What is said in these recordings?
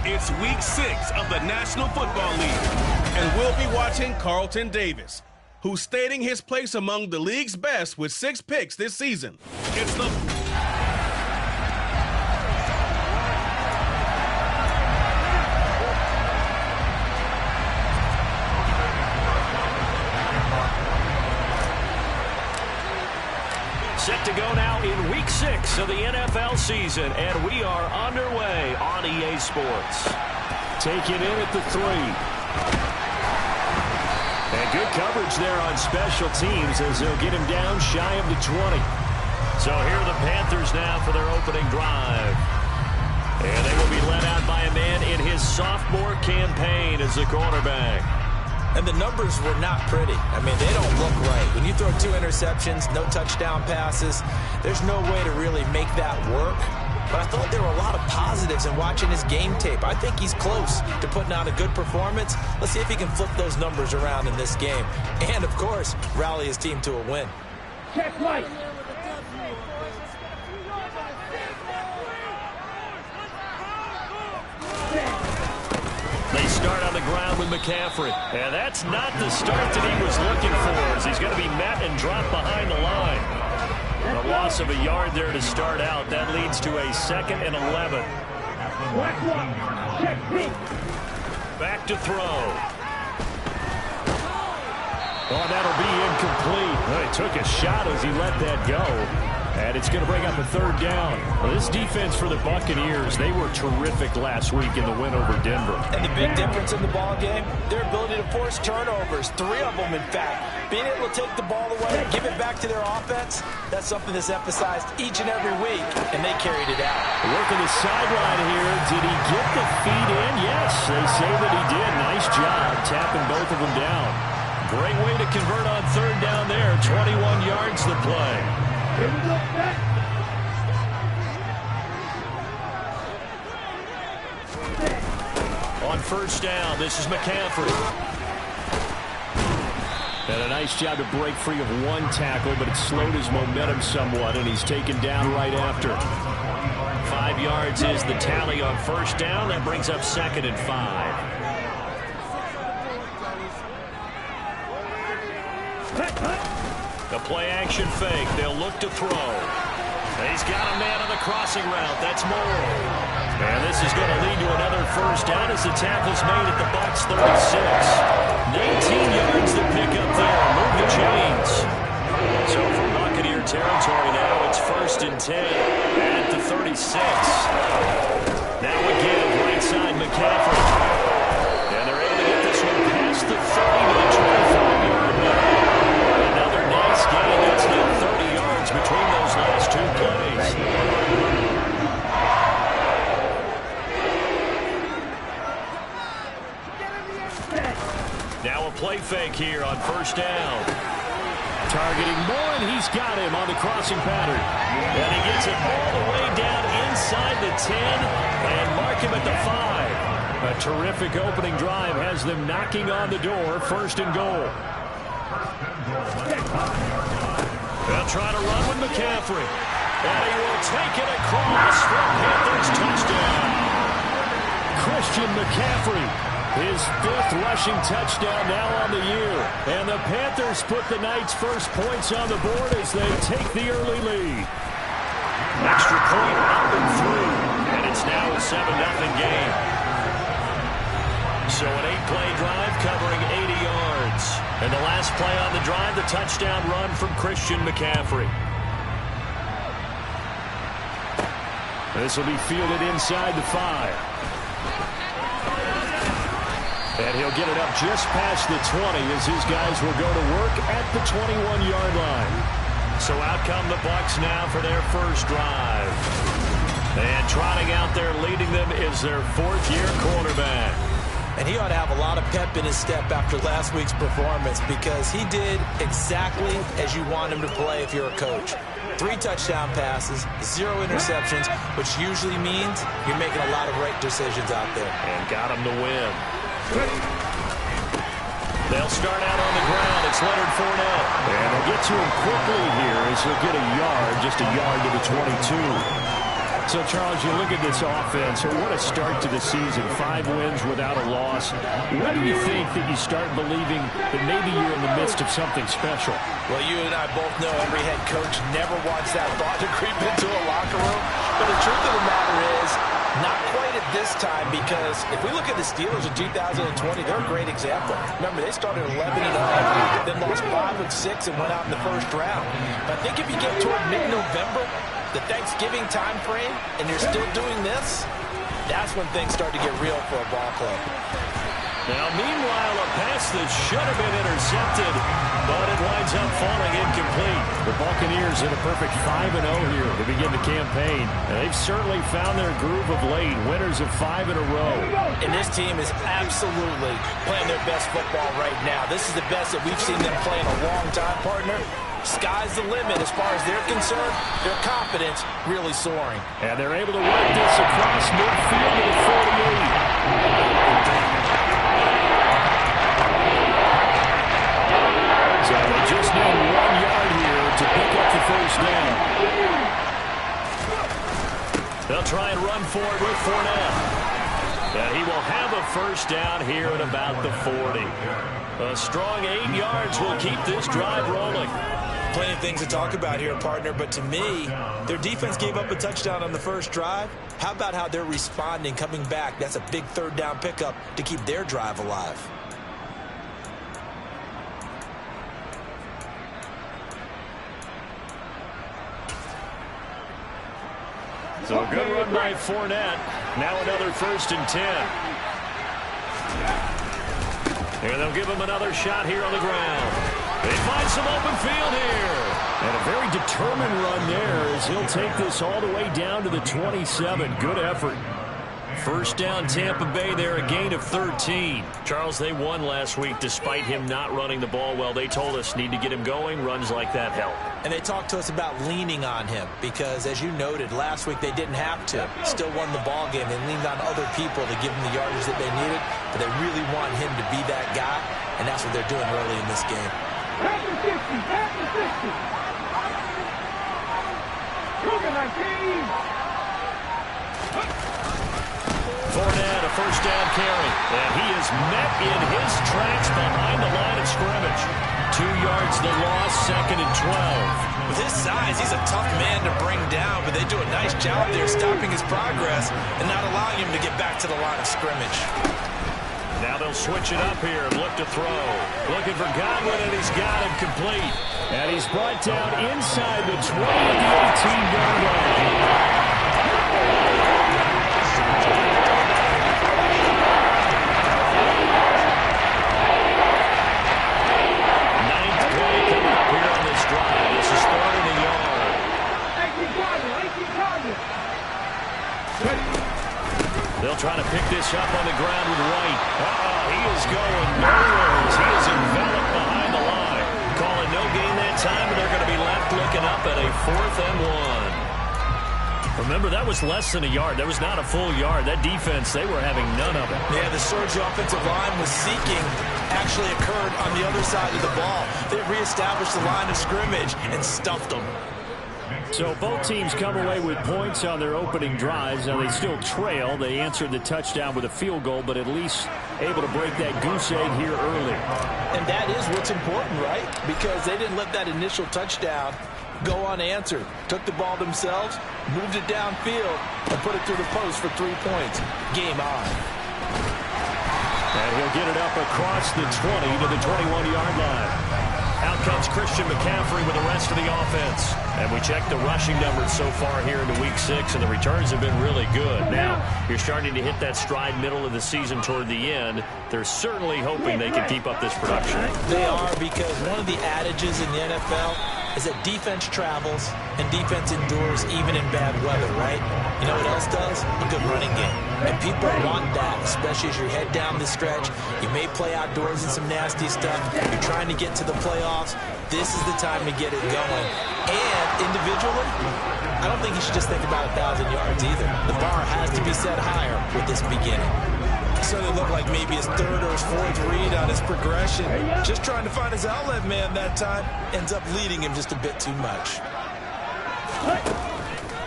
It's week 6 of the National Football League, and we'll be watching Carlton Davis, who's stating his place among the league's best with 6 picks this season. It's the set to go now in week 6 of the NFL season, and we are underway on EA Sports. Taking in at the 3. And good coverage there on special teams as they'll get him down shy of the 20. So here are the Panthers now for their opening drive. And they will be led out by a man in his sophomore campaign as a cornerback. And the numbers were not pretty. I mean, they don't look right. When you throw 2 interceptions, no touchdown passes, there's no way to really make that work. But I thought there were a lot of positives in watching his game tape. I think he's close to putting out a good performance. Let's see if he can flip those numbers around in this game. And, of course, rally his team to a win. Check right. They start on the ground with McCaffrey. And that's not the start that he was looking for, as he's going to be met and dropped behind the line. A loss of a yard there to start out. That leads to a 2nd and 11. Back to throw. Oh, that'll be incomplete. Well, he took a shot as he let that go. And it's going to bring up a 3rd down. Well, this defense for the Buccaneers, they were terrific last week in the win over Denver. And the big difference in the ball game, their ability to force turnovers, 3 of them, in fact. Being able to take the ball away and give it back to their offense, that's something that's emphasized each and every week, and they carried it out. Look at the sideline here. Did he get the feet in? Yes, they say that he did. Nice job tapping both of them down. Great way to convert on 3rd down there. 21 yards the play. Here we go, back. On 1st down, this is McCaffrey. And a nice job to break free of 1 tackle, but it slowed his momentum somewhat, and he's taken down right after. 5 yards is the tally on 1st down. That brings up 2nd and 5. The play-action fake. They'll look to throw. He's got a man on the crossing route. That's Moore. And this is going to lead to another 1st down as the tackle's made at the Bucs 36. 19 yards to pick up there. Move the chains. So from Buccaneer territory now, it's 1st and 10 at the 36. Now again, right side McCaffrey. And they're able to get this one past the 30 to the 25-yard line. Another nice gain. That's now 30 yards between those last 2 plays. Now a play fake here on 1st down. Targeting Moore, and he's got him on the crossing pattern. And he gets it all the way down inside the 10 and mark him at the 5. A terrific opening drive has them knocking on the door. 1st and goal. They'll try to run with McCaffrey. And he will take it across for a Panthers touchdown. Christian McCaffrey, his 5th rushing touchdown now on the year. And the Panthers put the night's first points on the board as they take the early lead. Extra point up and through. And it's now a 7-0 game. So an 8-play drive covering 80 yards. And the last play on the drive, the touchdown run from Christian McCaffrey. This will be fielded inside the 5. And he'll get it up just past the 20 as his guys will go to work at the 21-yard line. So out come the Bucs now for their 1st drive. And trotting out there leading them is their 4th-year quarterback. And he ought to have a lot of pep in his step after last week's performance because he did exactly as you want him to play if you're a coach. 3 touchdown passes, 0 interceptions, which usually means you're making a lot of right decisions out there. And got him to win. They'll start out on the ground. It's Leonard Fournette. And they'll get to him quickly here as he'll get a yard, just a yard to the 22. So, Charles, you look at this offense, what a start to the season. 5 wins without a loss. When do you think that you start believing that maybe you're in the midst of something special? Well, you and I both know every head coach never wants that thought to creep into a locker room. But the truth of the matter is, not quite at this time, because if we look at the Steelers in 2020, they're a great example. Remember, they started 11-0, then lost 5 of 6 and went out in the first round. But I think if you get toward mid-November, the Thanksgiving time frame, and you're still doing this, that's when things start to get real for a ball club. Now, meanwhile, a pass that should have been intercepted, but it winds up falling incomplete. The Buccaneers in a perfect 5-0 here to begin the campaign. And they've certainly found their groove of late, winners of 5 in a row. And this team is absolutely playing their best football right now. This is the best that we've seen them play in a long time, partner. Sky's the limit as far as they're concerned. Their confidence really soaring. And they're able to work this across midfield to the 48. So they just need 1 yard here to pick up the first down. They'll try and run for it with Fournette. And he will have a first down here at about the 40. A strong 8 yards will keep this drive rolling. Plenty of things to talk about here, partner, but to me, their defense gave up a touchdown on the first drive. How about how they're responding, coming back? That's a big third down pickup to keep their drive alive. So a good run by Fournette. Now another 1st and 10. And they'll give him another shot here on the ground. They find some open field here. And a very determined run there as he'll take this all the way down to the 27. Good effort. First down, Tampa Bay there, a gain of 13. Charles, they won last week despite him not running the ball well. They told us need to get him going. Runs like that help. And they talked to us about leaning on him because, as you noted, last week they didn't have to. Still won the ball game. They leaned on other people to give them the yardage that they needed, but they really want him to be that guy, and that's what they're doing early in this game. Fournette, a first down carry. And he is met in his tracks behind the line of scrimmage. 2 yards the loss, 2nd and 12. With his size, he's a tough man to bring down, but they do a nice job there stopping his progress and not allowing him to get back to the line of scrimmage. Now they'll switch it up here and look to throw. Looking for Godwin, and he's got him complete. And he's brought down inside the 20 at the 18-yard line. They'll try to pick this up on the ground with White. He is going nowhere as he is enveloped behind the line. Calling no gain that time, and they're going to be left looking up at a 4th and 1. Remember, that was less than a yard. That was not a full yard. That defense, they were having none of it. Yeah, the surge the offensive line was seeking actually occurred on the other side of the ball. They reestablished the line of scrimmage and stuffed them. So both teams come away with points on their opening drives. Now they still trail. They answered the touchdown with a field goal, but at least able to break that goose egg here early. And that is what's important, right? Because they didn't let that initial touchdown go unanswered. Took the ball themselves, moved it downfield, and put it through the post for 3 points. Game on. And he'll get it up across the 20 to the 21-yard line. Out comes Christian McCaffrey with the rest of the offense. And we check the rushing numbers so far here into Week 6, and the returns have been really good. Now, you're starting to hit that stride middle of the season toward the end. They're certainly hoping they can keep up this production. They are, because one of the adages in the NFL is that defense travels and defense endures even in bad weather, right? You know what else does? A good running game. And people want that, especially as you head down the stretch. You may play outdoors in some nasty stuff. You're trying to get to the playoffs. This is the time to get it going. And individually, I don't think you should just think about 1,000 yards either. The bar has to be set higher with this beginning. So it looked like maybe his 3rd or his 4th read on his progression. Just trying to find his outlet man that time. Ends up leading him just a bit too much.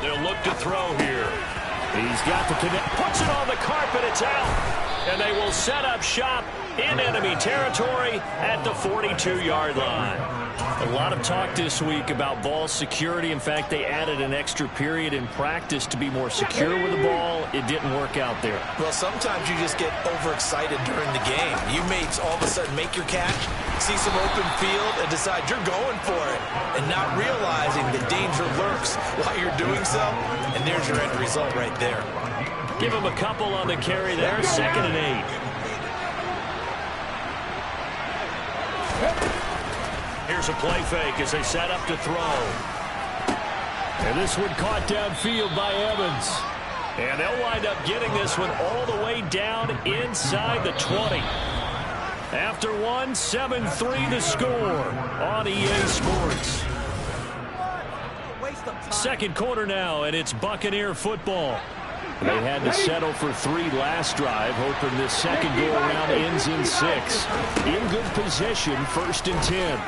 They'll look to throw here. He's got the connect. Puts it on the carpet. It's out. And they will set up shop in enemy territory at the 42-yard line. A lot of talk this week about ball security. In fact, they added an extra period in practice to be more secure with the ball. It didn't work out there. Well, sometimes you just get overexcited during the game. You may all of a sudden make your catch, see some open field, and decide you're going for it, and not realizing the danger lurks while you're doing so. And there's your end result right there. Give him a couple on the carry there. 2nd and 8. Here's a play fake as they set up to throw. And this one caught downfield by Evans. And they'll wind up getting this one all the way down inside the 20. After one, 7-3 the score on EA Sports. Second quarter now, and it's Buccaneer football. They had to settle for 3 last drive, hoping this second go-around ends in 6. In good position, 1st and 10.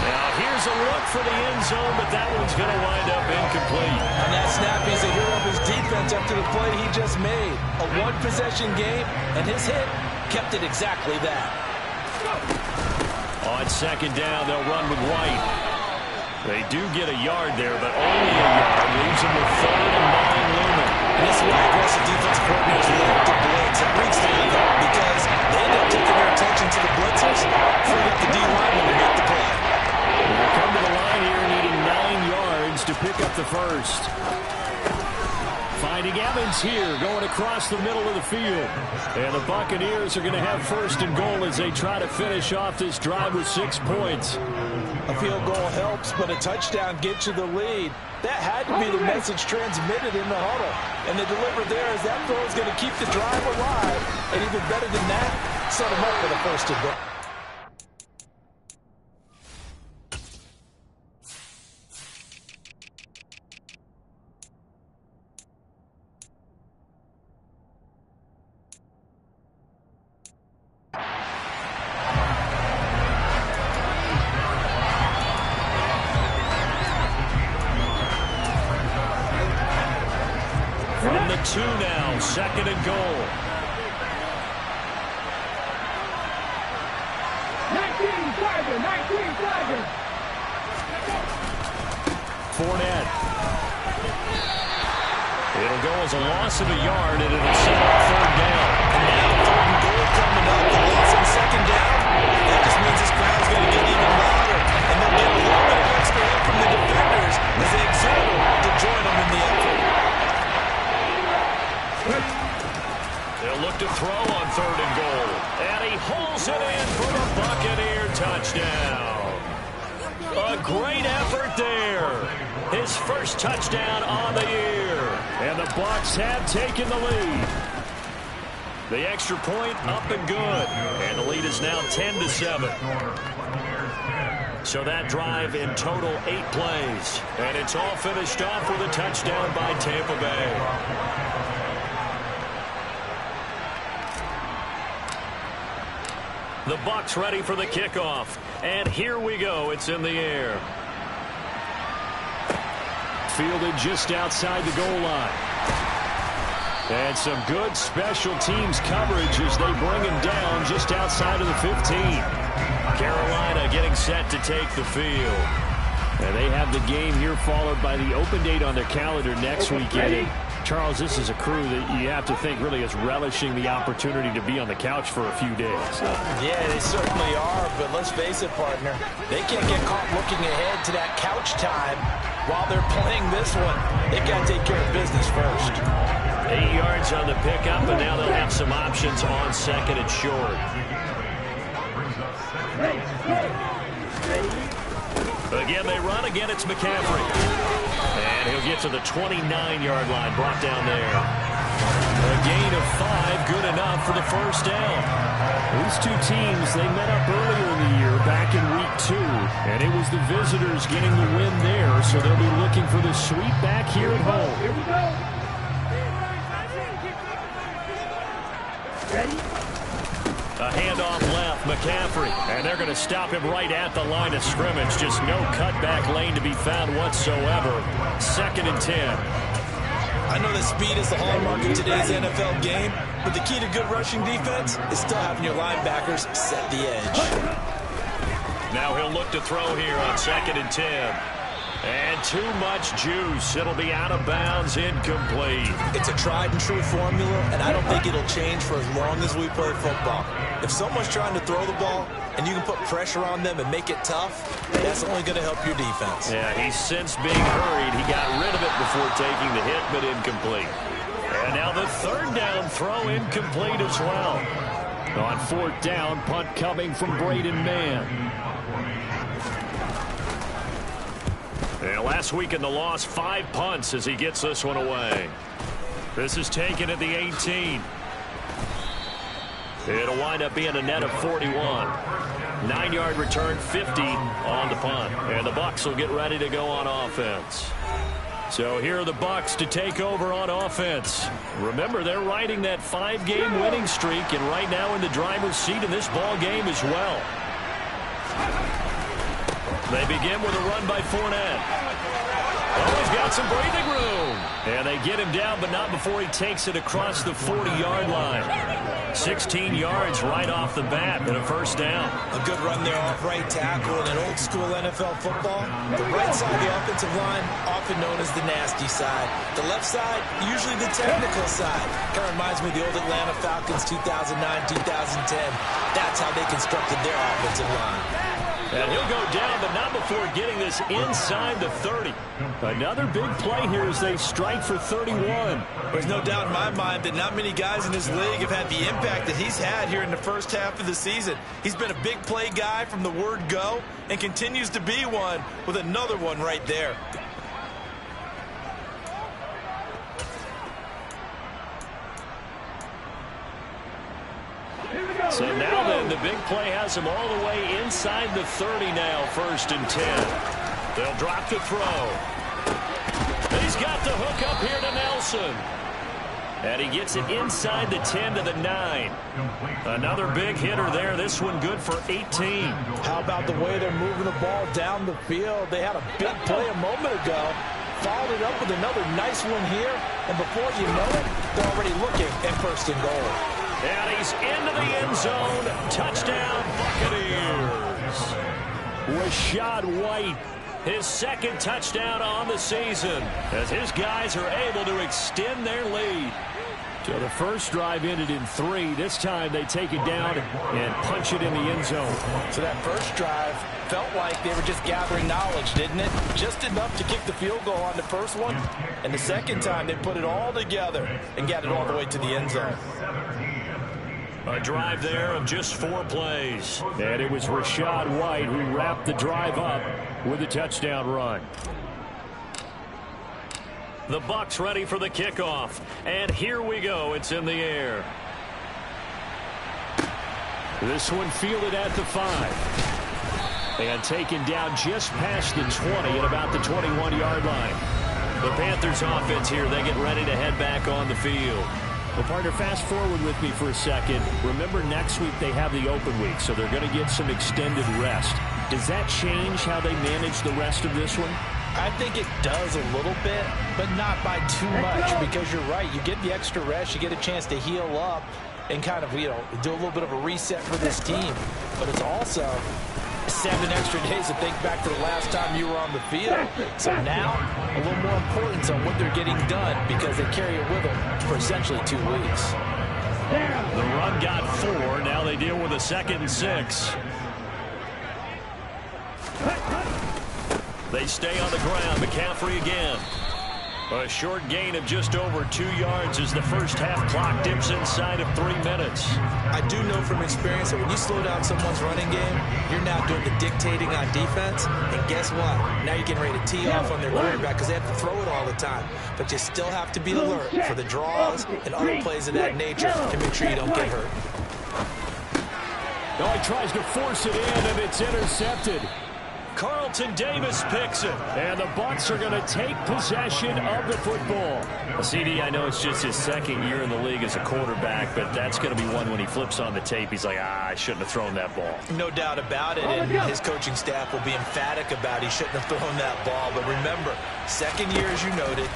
Now here's a look for the end zone, but that one's going to wind up incomplete. On that snap, he's a hero of his defense after the play he just made. A one-possession game, and his hit kept it exactly that. On 2nd down, they'll run with White. They do get a yard there, but only a yard. Leaves them with 3rd and 9 looming. And this is why aggressive defense coordinators love to blitz. It reads the league because they end up taking their attention to the blitzers, freeing up the D-lineman to make the play. They'll come to the line here needing 9 yards to pick up the first. Finding Evans here, going across the middle of the field. And the Buccaneers are going to have 1st and goal as they try to finish off this drive with 6 points. A field goal helps, but a touchdown gets you the lead. That had to be the message transmitted in the huddle. And the deliver there is that throw is going to keep the drive alive. And even better than that, set them up for the 1st and goal. From the 2 now, 2nd and goal. 19 Tiger. Fournette. It'll go as a loss of a yard, and it'll set up 3rd down. And now 3rd and goal coming up. The loss on 2nd down. That just means this crowd's going to get even louder. And they'll get a little bit of extra help from the defenders as they exert to join them in the effort. They'll look to throw on 3rd and goal. And he holds it in for the Buccaneer touchdown. A great effort there. His first touchdown on the year. And the Bucs have taken the lead. The extra point up and good. And the lead is now 10-7. So that drive in total 8 plays. And it's all finished off with a touchdown by Tampa Bay. The Bucs ready for the kickoff. And here we go. It's in the air. Fielded just outside the goal line. And some good special teams coverage as they bring him down just outside of the 15. Carolina getting set to take the field. And they have the game here followed by the open date on their calendar next weekend. Charles, this is a crew that you have to think really is relishing the opportunity to be on the couch for a few days. Yeah, they certainly are, but let's face it, partner. They can't get caught looking ahead to that couch time while they're playing this one. They've got to take care of business first. 8 yards on the pickup, and now they'll have some options on 2nd and short. Again, they run. Again, it's McCaffrey. And he'll get to the 29-yard line, brought down there. A gain of 5, good enough for the 1st down. These two teams, they met up earlier in the year, back in week 2. And it was the visitors getting the win there, so they'll be looking for the sweep back here at home. Here we go. Ready? A handoff left, McCaffrey. And they're going to stop him right at the line of scrimmage. Just no cutback lane to be found whatsoever. 2nd and 10. I know that speed is the hallmark of today's NFL game, but the key to good rushing defense is still having your linebackers set the edge. Now he'll look to throw here on 2nd and 10. And too much juice. It'll be out of bounds, incomplete. It's a tried and true formula, and I don't think it'll change for as long as we play football. If someone's trying to throw the ball and you can put pressure on them and make it tough, that's only going to help your defense. Yeah, he's since being hurried. He got rid of it before taking the hit, but incomplete. And now the 3rd down throw incomplete as well. On 4th down, punt coming from Braden Mann. And last week in the loss, 5 punts as he gets this one away. This is taken at the 18. It'll wind up being a net of 41. 9-yard return, 50 on the punt. And the Bucs will get ready to go on offense. So here are the Bucs to take over on offense. Remember, they're riding that 5-game winning streak, and right now in the driver's seat in this ball game as well. They begin with a run by Fournette. Oh, he's got some breathing room. And they get him down, but not before he takes it across the 40-yard line. 16 yards right off the bat and a 1st down. A good run there off right tackle in an old-school NFL football. The right side of the offensive line, often known as the nasty side. The left side, usually the technical side. Kind of reminds me of the old Atlanta Falcons 2009-2010. That's how they constructed their offensive line. And he'll go down, but not before getting this inside the 30. Another big play here as they strike for 31. There's no doubt in my mind that not many guys in this league have had the impact that he's had here in the first half of the season. He's been a big play guy from the word go and continues to be one with another one right there. So now then, the big play has him all the way inside the 30 now, 1st and 10. They'll drop the throw. He's got the hook up here to Nelson. And he gets it inside the 10 to the 9. Another big hitter there. This one good for 18. How about the way they're moving the ball down the field? They had a big play a moment ago. Followed it up with another nice one here. And before you know it, they're already looking at 1st and goal. And he's into the end zone. Touchdown, Buccaneers. Rachaad White, his 2nd touchdown on the season, as his guys are able to extend their lead. So the first drive ended in 3. This time they take it down and punch it in the end zone. So that first drive felt like they were just gathering knowledge, didn't it? Just enough to kick the field goal on the first one. And the second time they put it all together and got it all the way to the end zone. A drive there of just 4 plays. And it was Rachaad White who wrapped the drive up with a touchdown run. The Bucs ready for the kickoff. And here we go. It's in the air. This one fielded at the 5. And taken down just past the 20 at about the 21-yard line. The Panthers offense here, they get ready to head back on the field. Well, partner, fast forward with me for a second. Remember, next week they have the open week, so they're going to get some extended rest. Does that change how they manage the rest of this one? I think it does a little bit, but not by too much, because you're right. You get the extra rest, you get a chance to heal up and kind of, do a little bit of a reset for this team. But it's also 7 extra days to think back to the last time you were on the field. So now, a little more importance on what they're getting done, because they carry it with them for essentially 2 weeks. The run got 4. Now they deal with a 2nd and 6. They stay on the ground. McCaffrey again. A short gain of just over 2 yards as the first half clock dips inside of 3 minutes. I do know from experience that when you slow down someone's running game, you're now doing the dictating on defense. And guess what? Now you're getting ready to tee off on their quarterback because they have to throw it all the time. But you still have to be alert for the draws and other plays of that nature and make sure you don't get hurt. Oh, he tries to force it in, and it's intercepted. Carlton Davis picks it. And the Bucs are going to take possession of the football. CD, I know it's just his second year in the league as a quarterback, but that's going to be one when he flips on the tape. He's like, I shouldn't have thrown that ball. No doubt about it, and his coaching staff will be emphatic about he shouldn't have thrown that ball. But remember, second year, as you noted,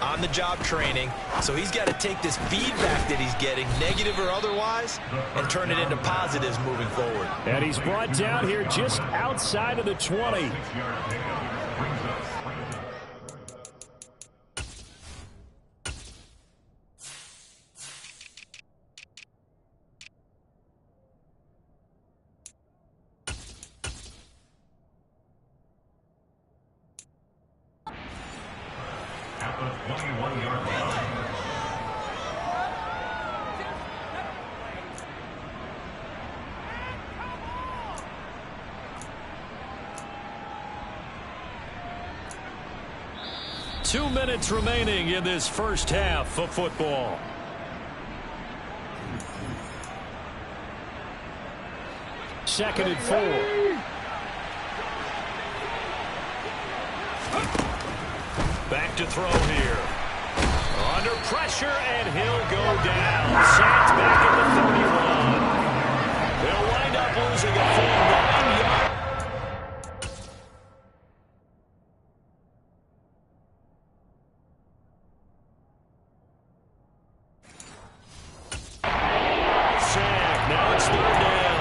on-the-job training, so he's got to take this feedback that he's getting, negative or otherwise, and turn it into positives moving forward. And he's brought down here just outside of the 20. At the 21-yard line. Two minutes remaining in this first half of football. Second and 4. Back to throw here. Under pressure, and he'll go down. Sacked back at the 31. They'll wind up losing a full 9 yards. Sack. Now it's third down.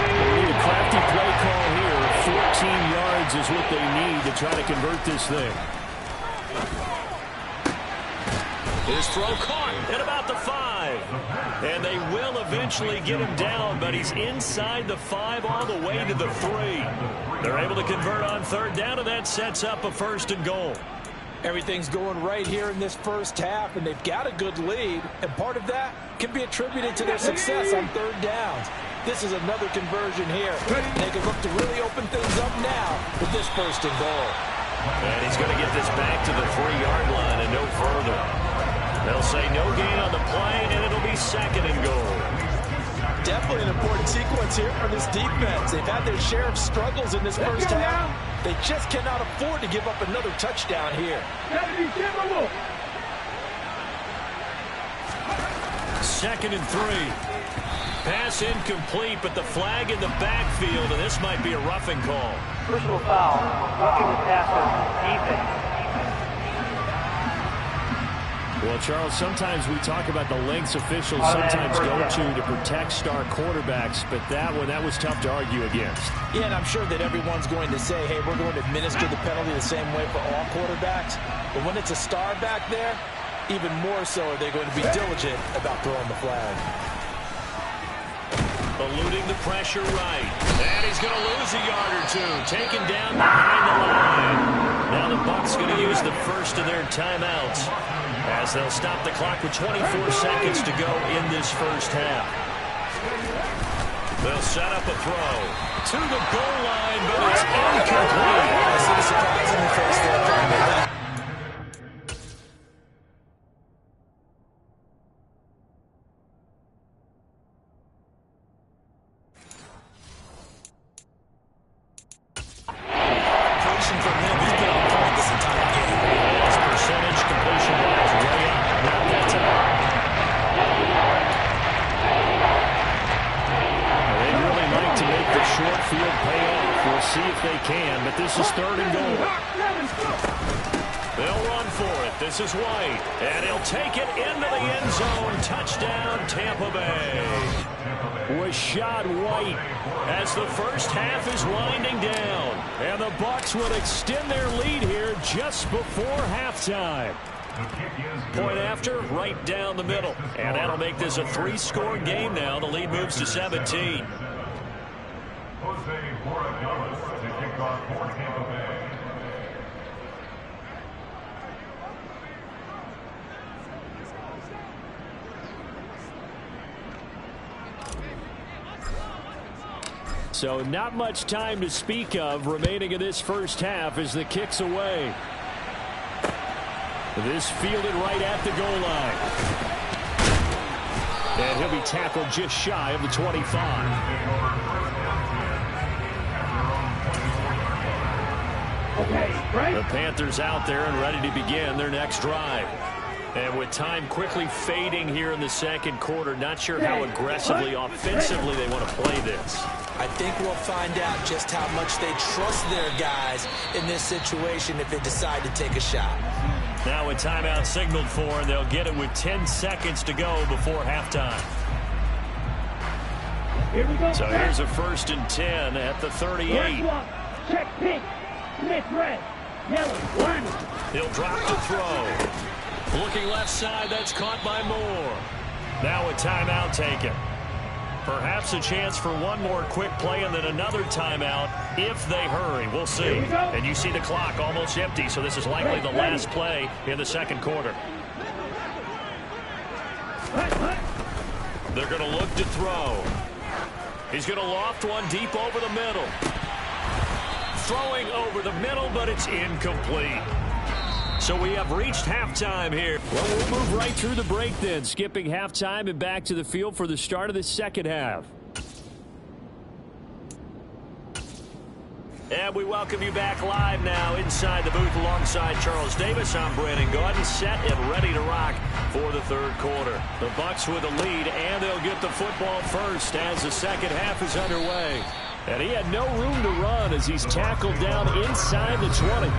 They need a crafty play call here. 14 yards is what they need to try to convert this thing. His throw caught at about the 5. And they will eventually get him down, but he's inside the 5 all the way to the 3. They're able to convert on third down, and that sets up a first and goal. Everything's going right here in this first half, and they've got a good lead, and part of that can be attributed to their success on third downs. This is another conversion here. They can look to really open things up now with this first and goal. And he's going to get this back to the 3-yard line and no further. They'll say no gain on the play, and it'll be second and goal. Definitely an important sequence here for this defense. They've had their share of struggles in this first half. They just cannot afford to give up another touchdown here. Second and 3. Pass incomplete, but the flag in the backfield, and this might be a roughing call. Personal foul, roughing the passer, defense. Well, Charles, sometimes we talk about the lengths officials sometimes go to protect star quarterbacks, but that was tough to argue against. Yeah, and I'm sure that everyone's going to say, hey, we're going to administer the penalty the same way for all quarterbacks. But when it's a star back there, even more so are they going to be diligent about throwing the flag. Eluding the pressure right. And he's going to lose a yard or two. Taken down behind the line. Now the Bucs going to use the first of their timeouts as they'll stop the clock with 24 seconds to go in this first half. They'll set up a throw to the goal line, but it's incomplete. I see the surprise in the face there. See if they can, but this is third and goal. They'll run for it. This is White, and he'll take it into the end zone. Touchdown, Tampa Bay. Rashad White as the first half is winding down, and the Bucs would extend their lead here just before halftime. Point after, right down the middle, and that'll make this a 3-score game now. The lead moves to 17. To kick off for Tampa Bay. So not much time to speak of remaining in this first half as the kick's away. This fielded right at the goal line. And he'll be tackled just shy of the 25. The Panthers out there and ready to begin their next drive. And with time quickly fading here in the second quarter, not sure how aggressively, offensively they want to play this. I think we'll find out just how much they trust their guys in this situation if they decide to take a shot. Now a timeout signaled for, and they'll get it with 10 seconds to go before halftime. Here we go. So here's a 1st and 10 at the 38. Check pink. Smith red. Yellow. One. He'll drop to throw. Looking left side, that's caught by Moore. Now a timeout taken. Perhaps a chance for one more quick play and then another timeout if they hurry. We'll see. And you see the clock almost empty, so this is likely the last play in the second quarter. They're going to look to throw. He's going to loft one deep over the middle. Throwing over the middle, but it's incomplete. So we have reached halftime here. Well, we'll move right through the break then, skipping halftime and back to the field for the start of the second half. And we welcome you back live now inside the booth alongside Charles Davis. I'm Brandon Gaudin, set and ready to rock for the third quarter. The Bucs with a lead, and they'll get the football first as the second half is underway. And he had no room to run as he's tackled down inside the 20.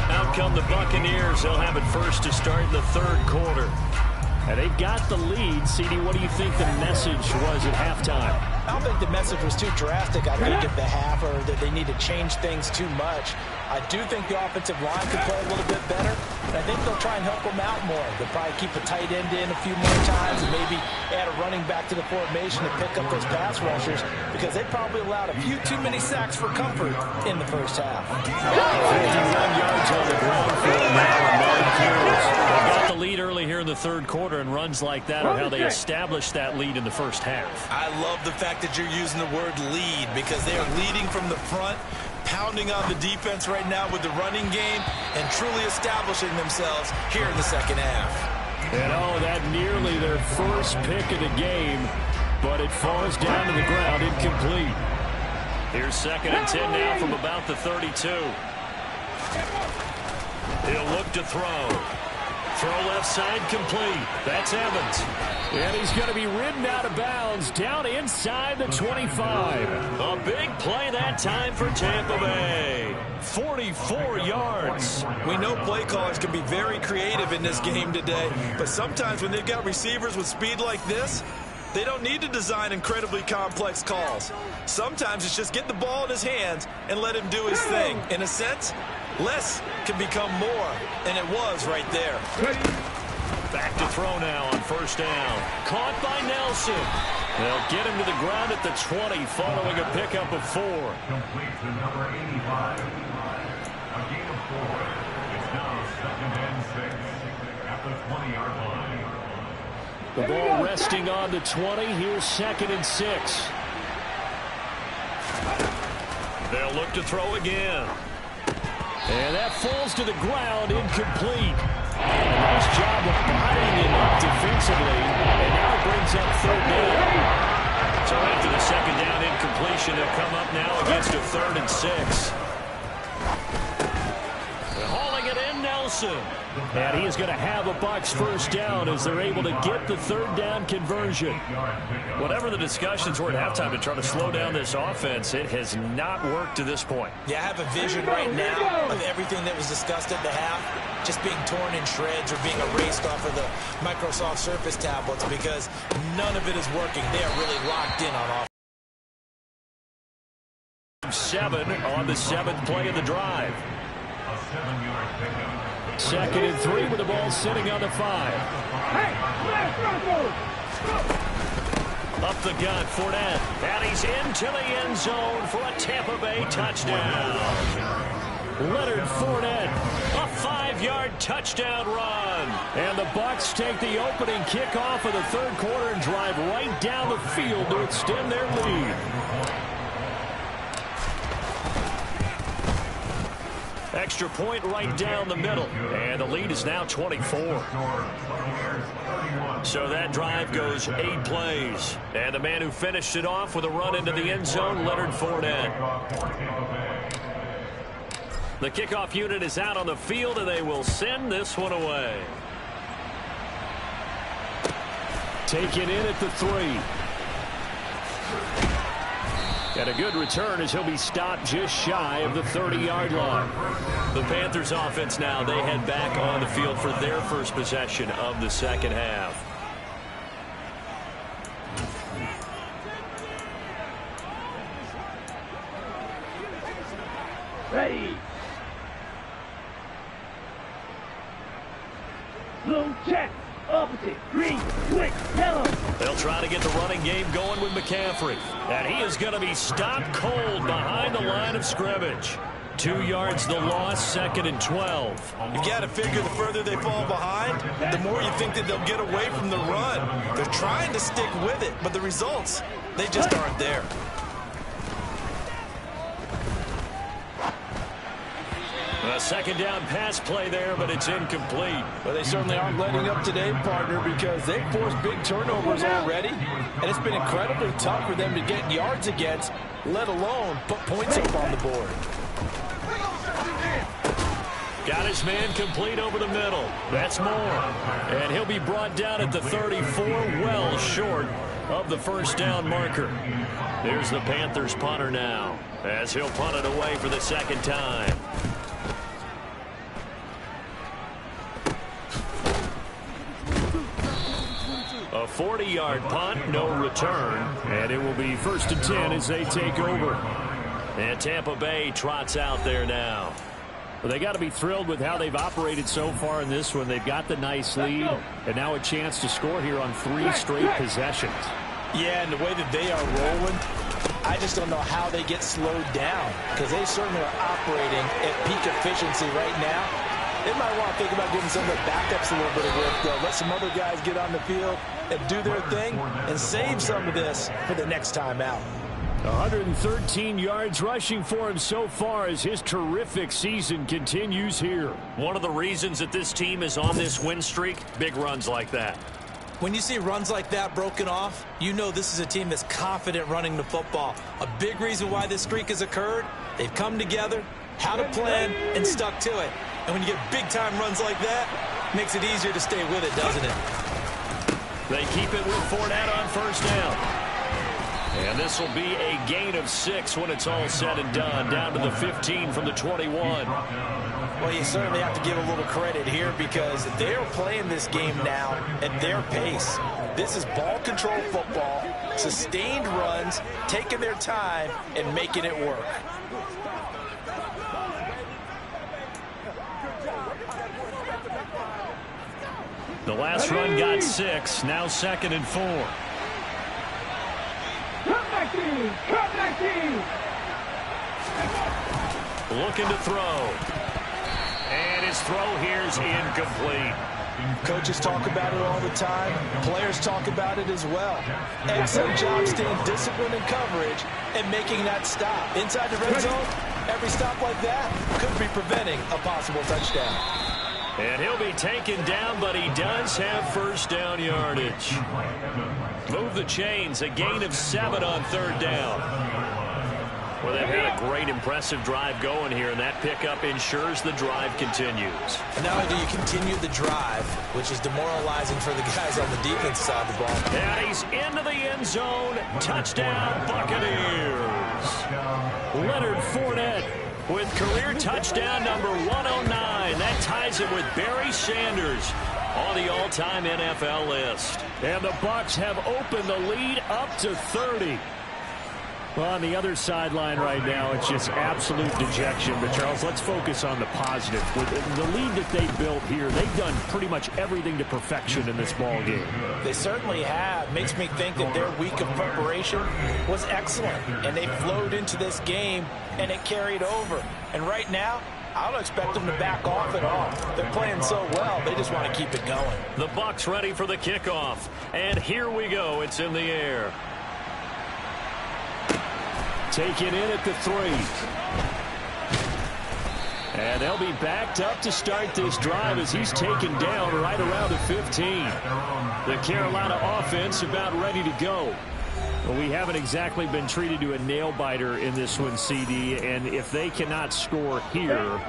Out come the Buccaneers. They'll have it first to start in the third quarter. And they've got the lead. CD, what do you think the message was at halftime? I don't think the message was too drastic, I think, at the half, or that they need to change things too much. I do think the offensive line could play a little bit better, and I think they'll try and help them out more. They'll probably keep a tight end in a few more times and maybe add a running back to the formation to pick up those pass rushers, because they probably allowed a few too many sacks for comfort in the first half. 51 yards on the ground for him now and 9 carries. They got the lead early here in the third quarter, and runs like that are how they established that lead in the first half. I love the fact that you're using the word lead, because they are leading from the front, pounding on the defense right now with the running game, and truly establishing themselves here in the second half. And oh, that nearly their first pick of the game, but it falls down to the ground incomplete. Here's 2nd and 10 now from about the 32. He'll look to throw. Throw left side complete. That's Evans. And he's going to be ridden out of bounds down inside the 25. A big play that time for Tampa Bay. 44 yards. We know play callers can be very creative in this game today, but sometimes when they've got receivers with speed like this, they don't need to design incredibly complex calls. Sometimes it's just get the ball in his hands and let him do his thing. In a sense, less can become more, and it was right there. Back to throw now on first down. Caught by Nelson. They'll get him to the ground at the 20 following a pickup of 4. Complete to number 85. A gain of 4. It's now 2nd and 6 at the 20-yard line. The ball resting on the 20. Here's 2nd and 6. They'll look to throw again. And that falls to the ground, incomplete. Nice job of bodying him up defensively. And now it brings up 3rd down. So after the 2nd down incompletion, they'll come up now against a 3rd and 6. They're hauling it in, Nelson. And he is going to have a Bucs first down as they're able to get the 3rd down conversion. Whatever the discussions were at halftime to try to slow down this offense, it has not worked to this point. Yeah, I have a vision right now of everything that was discussed at the half just being torn in shreds or being erased off of the Microsoft Surface tablets, because none of it is working. They are really locked in on offense. 7 on the 7th play of the drive. A 7-yard pickup. 2nd and 3 with the ball sitting on the 5. Up the gut, Fournette. And he's into the end zone for a Tampa Bay touchdown. Leonard Fournette, a 5-yard touchdown run. And the Bucs take the opening kickoff of the third quarter and drive right down the field to extend their lead. Extra point right down the middle. And the lead is now 24. So that drive goes 8 plays. And the man who finished it off with a run into the end zone, Leonard Fournette. The kickoff unit is out on the field, and they will send this one away. Taken in at the 3. And a good return as he'll be stopped just shy of the 30-yard line. The Panthers offense now, they head back on the field for their first possession of the second half. Ready. Blue check. Opposite. Green. Quick. Yellow. They'll try to get the running game going with McCaffrey. And he is going to be stopped cold behind the line of scrimmage. 2 yards the loss, 2nd and 12. You've got to figure the further they fall behind, the more you think that they'll get away from the run. They're trying to stick with it, but the results, they just aren't there. A second down pass play there, but it's incomplete. Well, they certainly aren't letting up today, partner, because they've forced big turnovers already, and it's been incredibly tough for them to get yards against, let alone put points up on the board. Got his man complete over the middle. That's Moore. And he'll be brought down at the 34, well short of the first down marker. There's the Panthers punter now, as he'll punt it away for the second time. A 40-yard punt, no return, and it will be 1st and 10 as they take over. And Tampa Bay trots out there now. Well, they got to be thrilled with how they've operated so far in this one. They've got the nice lead, and now a chance to score here on 3 straight possessions. Yeah, and the way that they are rolling, I just don't know how they get slowed down, because they certainly are operating at peak efficiency right now. They might want to think about giving some of the backups a little bit of work, though. Let some other guys get on the field and do their thing and save some of this for the next time out. 113 yards rushing for him so far as his terrific season continues here. One of the reasons that this team is on this win streak, big runs like that. When you see runs like that broken off, you know this is a team that's confident running the football. A big reason why this streak has occurred, they've come together, had a plan, and stuck to it. And when you get big-time runs like that, it makes it easier to stay with it, doesn't it? They keep it with Fournette on first down. And this will be a gain of 6 when it's all said and done, down to the 15 from the 21. Well, you certainly have to give a little credit here because they're playing this game now at their pace. This is ball control football, sustained runs, taking their time, and making it work. The last run got 6, now 2nd and 4. Come back team! Come back team! Looking to throw. And his throw here is incomplete. Coaches talk about it all the time. Players talk about it as well. Excellent job staying disciplined in coverage and making that stop. Inside the red zone, every stop like that could be preventing a possible touchdown. And he'll be taken down, but he does have first down yardage. Move the chains, a gain of 7 on 3rd down. Well, they've had a great, impressive drive going here, and that pickup ensures the drive continues. And not only do you continue the drive, which is demoralizing for the guys on the defense side of the ball. And he's into the end zone. Touchdown, Buccaneers. Leonard Fournette with career touchdown number 109. That ties him with Barry Sanders on the all-time NFL list. And the Bucs have opened the lead up to 30. Well, on the other sideline right now, it's just absolute dejection. But, Charles, let's focus on the positive. With the lead that they built here, they've done pretty much everything to perfection in this ball game. They certainly have. Makes me think that their week of preparation was excellent. And they flowed into this game, and it carried over. And right now, I don't expect them to back off at all. They're playing so well, they just want to keep it going. The Bucs ready for the kickoff. And here we go. It's in the air. Taken in at the 3. And they'll be backed up to start this drive as he's taken down right around the 15. The Carolina offense about ready to go. Well, we haven't exactly been treated to a nail-biter in this one, CD, and if they cannot score here,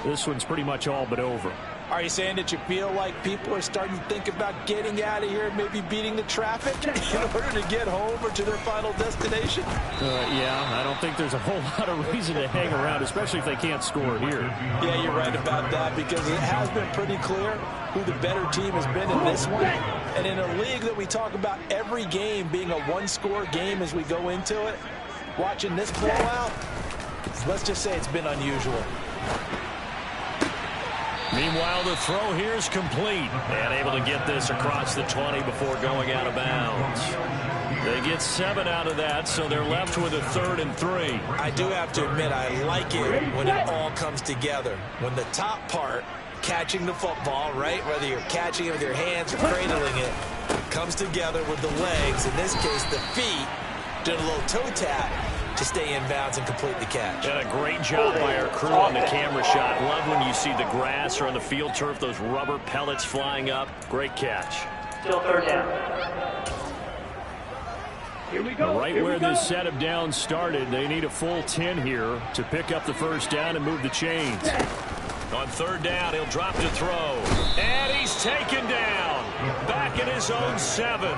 this one's pretty much all but over. Are you saying that you feel like people are starting to think about getting out of here, maybe beating the traffic in order to get home or to their final destination? Yeah, I don't think there's a whole lot of reason to hang around, especially if they can't score here. Yeah, you're right about that, because it has been pretty clear who the better team has been in this one. And in a league that we talk about every game being a one-score game as we go into it, watching this blowout, let's just say it's been unusual. Meanwhile, the throw here is complete. And able to get this across the 20 before going out of bounds. They get 7 out of that, so they're left with a 3rd and 3. I do have to admit, I like it when it all comes together. When the top part, catching the football, right, whether you're catching it with your hands or cradling it, comes together with the legs, in this case the feet, did a little toe tap to stay in bounds and complete the catch. And a great job by our crew on the camera shot. Love when you see the grass or on the field turf, those rubber pellets flying up. Great catch. Still 3rd down. Here we go. Right where this set of downs started, they need a full 10 here to pick up the first down and move the chains. On 3rd down, he'll drop to throw. And he's taken down. Back in his own 7.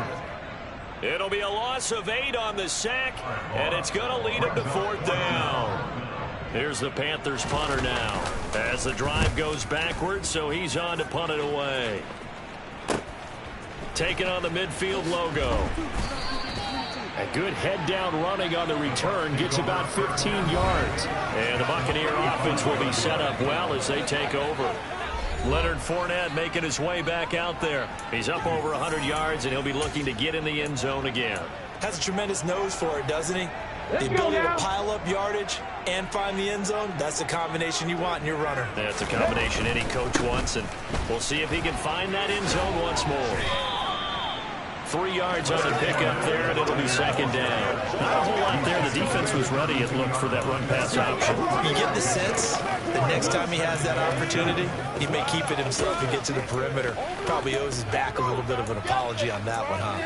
It'll be a loss of 8 on the sack, and it's going to lead him to 4th down. Here's the Panthers punter now as the drive goes backwards, so he's on to punt it away. Taking on the midfield logo. A good head-down running on the return gets about 15 yards. And the Buccaneer offense will be set up well as they take over. Leonard Fournette making his way back out there. He's up over 100 yards, and he'll be looking to get in the end zone again. Has a tremendous nose for it, doesn't he? The ability to pile up yardage and find the end zone, that's the combination you want in your runner. That's a combination any coach wants, and we'll see if he can find that end zone once more. 3 yards on the pickup there, and it'll be 2nd down. Not a whole lot there. The defense was ready, it looked, for that run-pass option. You get the sense that next time he has that opportunity, he may keep it himself and get to the perimeter. Probably owes his back a little bit of an apology on that one, huh?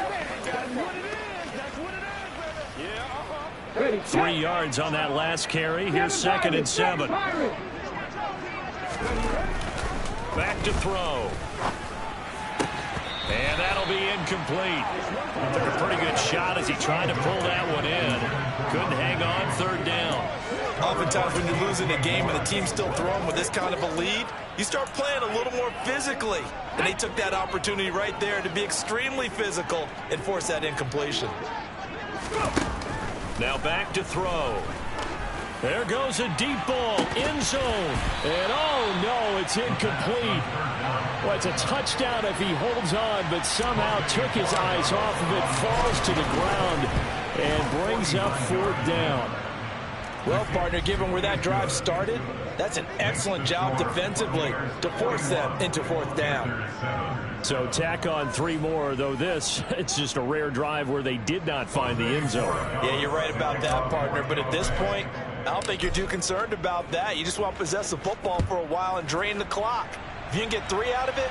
3 yards on that last carry. Here's 2nd and 7. Back to throw. And that'll be incomplete. Took a pretty good shot as he tried to pull that one in. Couldn't hang on. 3rd down. Oftentimes when you're losing a game and the team's still throwing with this kind of a lead, you start playing a little more physically. And they took that opportunity right there to be extremely physical and force that incompletion. Now back to throw. There goes a deep ball, end zone, and oh no, it's incomplete. Well, it's a touchdown if he holds on, but somehow took his eyes off of it, falls to the ground, and brings up 4th down. Well, partner, given where that drive started, that's an excellent job defensively to force them into 4th down. So tack on 3 more, though this, it's just a rare drive where they did not find the end zone. Yeah, you're right about that, partner, but at this point, I don't think you're too concerned about that. You just want to possess the football for a while and drain the clock. If you can get 3 out of it,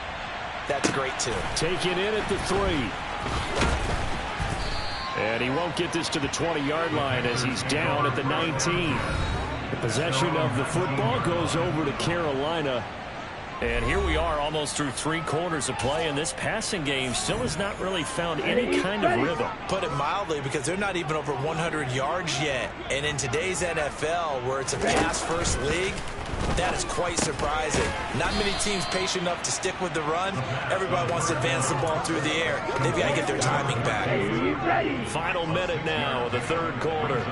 that's great too. Take it in at the 3. And he won't get this to the 20-yard line as he's down at the 19. The possession of the football goes over to Carolina. And here we are almost through 3 quarters of play, and this passing game still has not really found any kind of rhythm. Put it mildly, because they're not even over 100 yards yet. And in today's NFL, where it's a pass-first league, that is quite surprising. Not many teams patient enough to stick with the run. Everybody wants to advance the ball through the air. They've got to get their timing back. Final minute now of the 3rd quarter.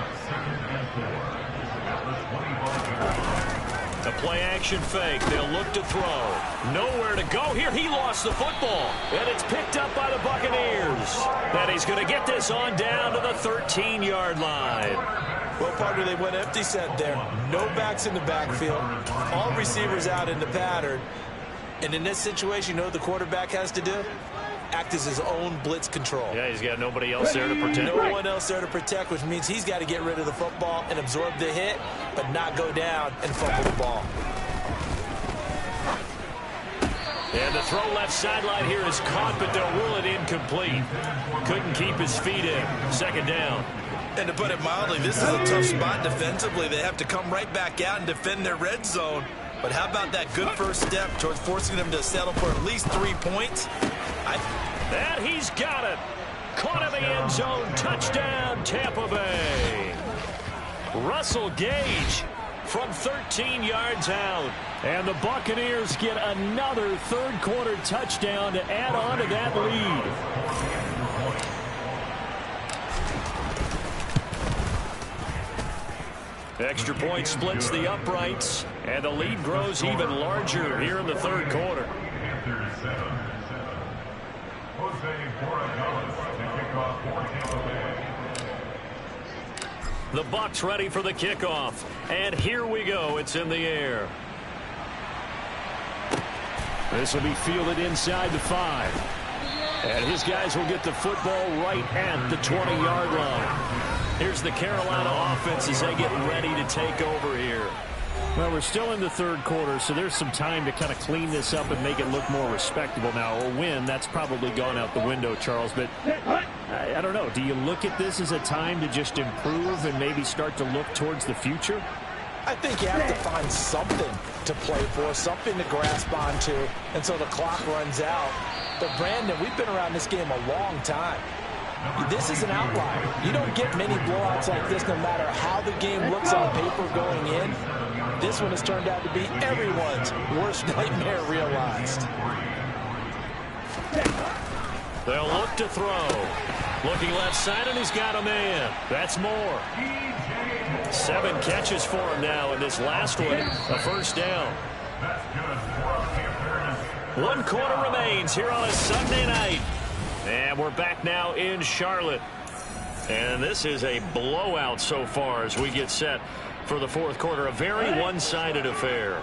The play-action fake. They'll look to throw. Nowhere to go here. He lost the football. And it's picked up by the Buccaneers. And he's going to get this on down to the 13-yard line. Well, partner, they went empty set there. No backs in the backfield. All receivers out in the pattern. And in this situation, you know what the quarterback has to do? Act as his own blitz control. Yeah, he's got nobody else there to protect. No one else there to protect, which means he's got to get rid of the football and absorb the hit, but not go down and fumble the ball. And the throw left sideline here is caught, but they'll rule it incomplete. Couldn't keep his feet in. Second down. And to put it mildly, this is a tough spot defensively. They have to come right back out and defend their red zone. But how about that good first step towards forcing them to settle for at least 3 points? And he's got it. Caught in the end zone. Touchdown, Tampa Bay. Russell Gage from 13 yards out. And the Buccaneers get another third-quarter touchdown to add on to that lead. Extra point splits the uprights, and the lead grows even larger here in the third quarter. Panthers 7. Jose Borregales to kick off for Tampa Bay. The Bucs ready for the kickoff, and here we go. It's in the air. This will be fielded inside the 5. And his guys will get the football right at the 20-yard line. Here's the Carolina offense as they get ready to take over here. Well, we're still in the third quarter, so there's some time to kind of clean this up and make it look more respectable. Now, a win, that's probably gone out the window, Charles. But I don't know. Do you look at this as a time to just improve and maybe start to look towards the future? I think you have to find something to play for, something to grasp onto until the clock runs out. But, Brandon, we've been around this game a long time. This is an outlier. You don't get many blowouts like this no matter how the game looks on paper going in. This one has turned out to be everyone's worst nightmare realized. They'll look to throw. Looking left side, and he's got a man. That's Moore. 7 catches for him now, and this last one, a first down. 1 quarter remains here on a Sunday night. And we're back now in Charlotte. And this is a blowout so far as we get set for the fourth quarter. A very one-sided affair.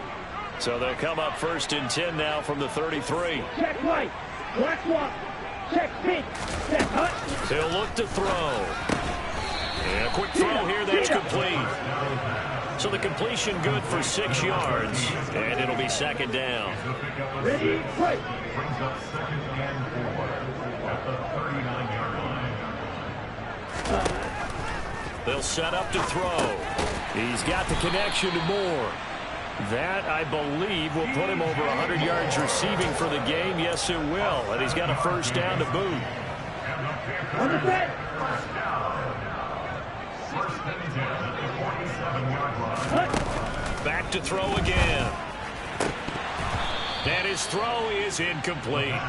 So they'll come up first and 10 now from the 33. Check right. Black walk. Check pink. Check hut. They'll look to throw. And a quick throw here that's complete. So the completion good for 6 yards. And it'll be second down. Ready, fight. Brings up second and 4 at the 39-yard line. They'll set up to throw. He's got the connection to Moore. That, I believe, will put him over 100 yards receiving for the game. Yes, it will. And he's got a first down to boot. On the set. First and 10 at the 47-yard line. Back to throw again. And his throw is incomplete.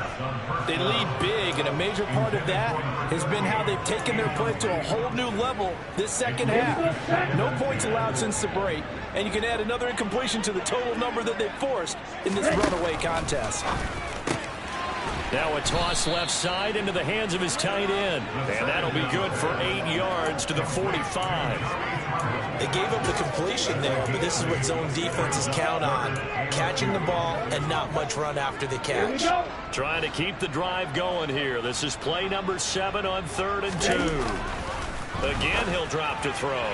They lead big, and a major part of that has been how they've taken their play to a whole new level this second half. No points allowed since the break, and you can add another incompletion to the total number that they've forced in this runaway contest. Now a toss left side into the hands of his tight end. And that'll be good for 8 yards to the 45. They gave up the completion there, but this is what zone defenses count on. Catching the ball and not much run after the catch. Trying to keep the drive going here. This is play number 7 on 3rd and 2. Again, he'll drop to throw.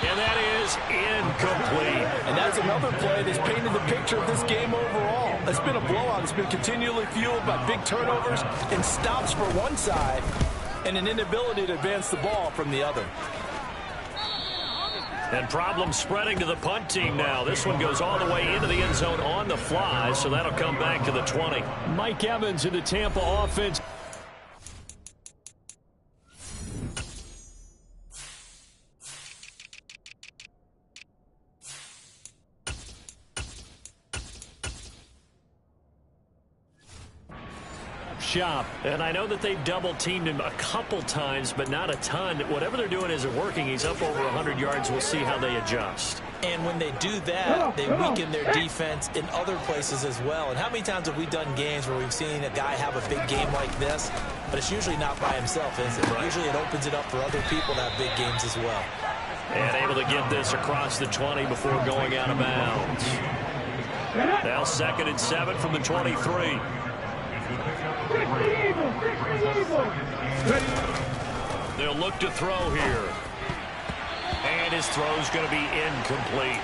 And that is incomplete. And that's another play that's painted the picture of this game overall. It's been a blowout. It's been continually fueled by big turnovers and stops for one side and an inability to advance the ball from the other. And problems spreading to the punt team now. This one goes all the way into the end zone on the fly, so that'll come back to the 20. Mike Evans in the Tampa offense. Shop. And I know that they've double-teamed him a couple times, but not a ton. Whatever they're doing isn't working. He's up over 100 yards. We'll see how they adjust. And when they do that, they weaken their defense in other places as well. And how many times have we done games where we've seen a guy have a big game like this? But it's usually not by himself, is it? Right. Usually it opens it up for other people to have big games as well. And able to get this across the 20 before going out of bounds. Now 2nd and 7 from the 23. They'll look to throw here. And his throw's going to be incomplete.